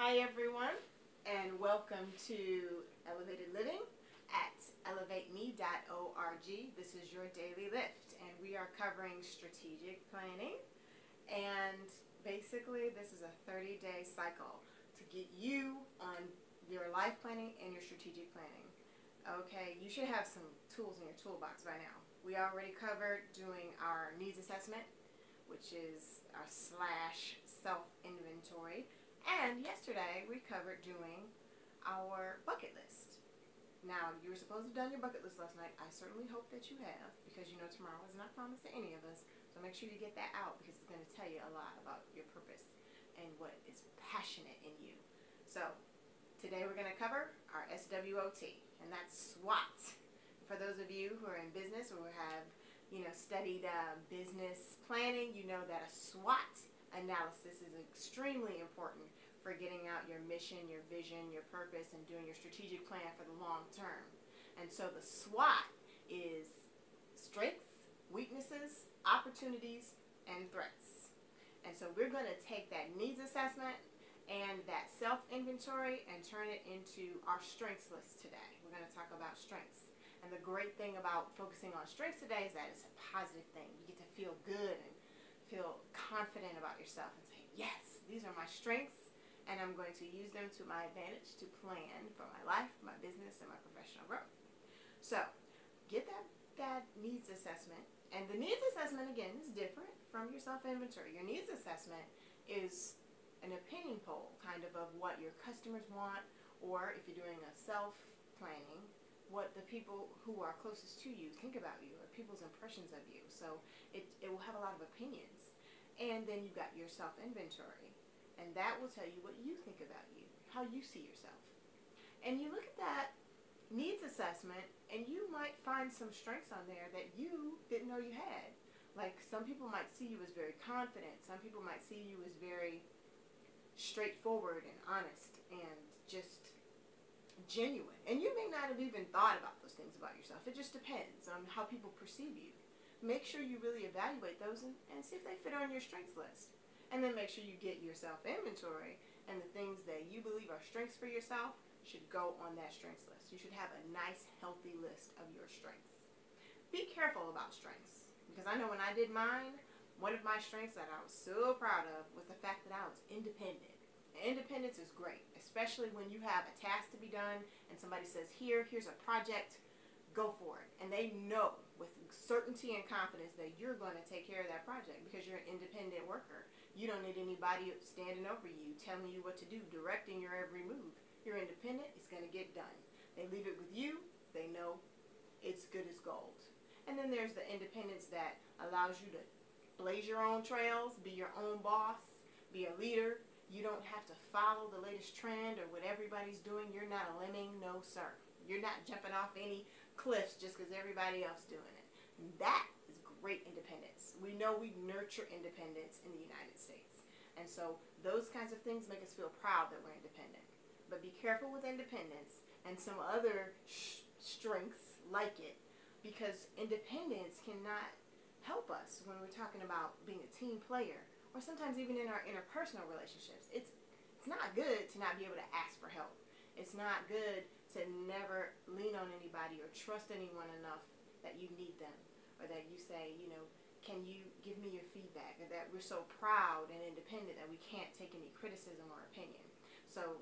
Hi everyone, and welcome to Elevated Living at elevateme.org. This is your daily lift, and we are covering strategic planning. And basically, this is a 30-day cycle to get you on your life planning and your strategic planning. Okay, you should have some tools in your toolbox by now. We already covered doing our needs assessment, which is our / self-inventory. And yesterday we covered doing our bucket list. Now, you were supposed to have done your bucket list last night. I certainly hope that you have, because you know tomorrow is not promised to any of us. So make sure you get that out, because it's going to tell you a lot about your purpose and what is passionate in you. So today we're going to cover our SWOT, and that's SWOT. For those of you who are in business or have studied business planning, you know that a SWOT analysis is extremely important for getting out your mission, your vision, your purpose, and doing your strategic plan for the long term. And so the SWOT is strengths, weaknesses, opportunities, and threats. And so we're going to take that needs assessment and that self-inventory and turn it into our strengths list today. We're going to talk about strengths. And the great thing about focusing on strengths today is that it's a positive thing. You get to feel good and feel confident about yourself and say, yes, these are my strengths, and I'm going to use them to my advantage to plan for my life, my business, and my professional growth. So get that needs assessment. And the needs assessment, again, is different from your self-inventory. Your needs assessment is an opinion poll, kind of what your customers want, or if you're doing a self-planning, what the people who are closest to you think about you, or people's impressions of you. So it will have a lot of opinions. And then you've got your self-inventory, and that will tell you what you think about you, how you see yourself. And you look at that needs assessment, and you might find some strengths on there that you didn't know you had. Like, some people might see you as very confident. Some people might see you as very straightforward and honest and just genuine. And you may not have even thought about those things about yourself. It just depends on how people perceive you. Make sure you really evaluate those and see if they fit on your strengths list. And then make sure you get your self-inventory, and the things that you believe are strengths for yourself should go on that strengths list. You should have a nice, healthy list of your strengths. Be careful about strengths, because I know when I did mine, one of my strengths that I was so proud of was the fact that I was independent. Independence is great, especially when you have a task to be done and somebody says, here's a project, go for it. And they know with certainty and confidence that you're going to take care of that project, because you're an independent worker. You don't need anybody standing over you, telling you what to do, directing your every move. You're independent, it's going to get done. They leave it with you, they know it's good as gold. And then there's the independence that allows you to blaze your own trails, be your own boss, be a leader. You don't have to follow the latest trend or what everybody's doing. You're not a lemming, no sir. You're not jumping off any cliffs just because everybody else is doing it. That is great independence. We know we nurture independence in the United States. And so those kinds of things make us feel proud that we're independent. But be careful with independence and some other strengths like it, because independence cannot help us when we're talking about being a team player, or sometimes even in our interpersonal relationships. It's not good to not be able to ask for help. It's not good to never lean on anybody or trust anyone enough that you need them, or that you say, can you give me your feedback, or that we're so proud and independent that we can't take any criticism or opinion. So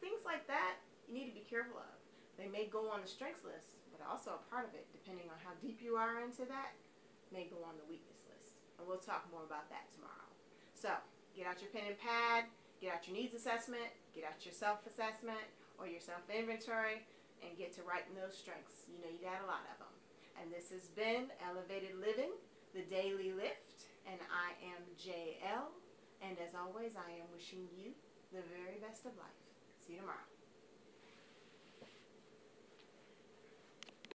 things like that you need to be careful of. They may go on the strengths list, but also a part of it, depending on how deep you are into that, may go on the weakness list. And we'll talk more about that tomorrow. So get out your pen and pad, get out your needs assessment, get out your self-assessment or your self-inventory, and get to writing those strengths. You got a lot of them. And this has been Elevated Living, the Daily Lift, and I am JL. And as always, I am wishing you the very best of life. See you tomorrow.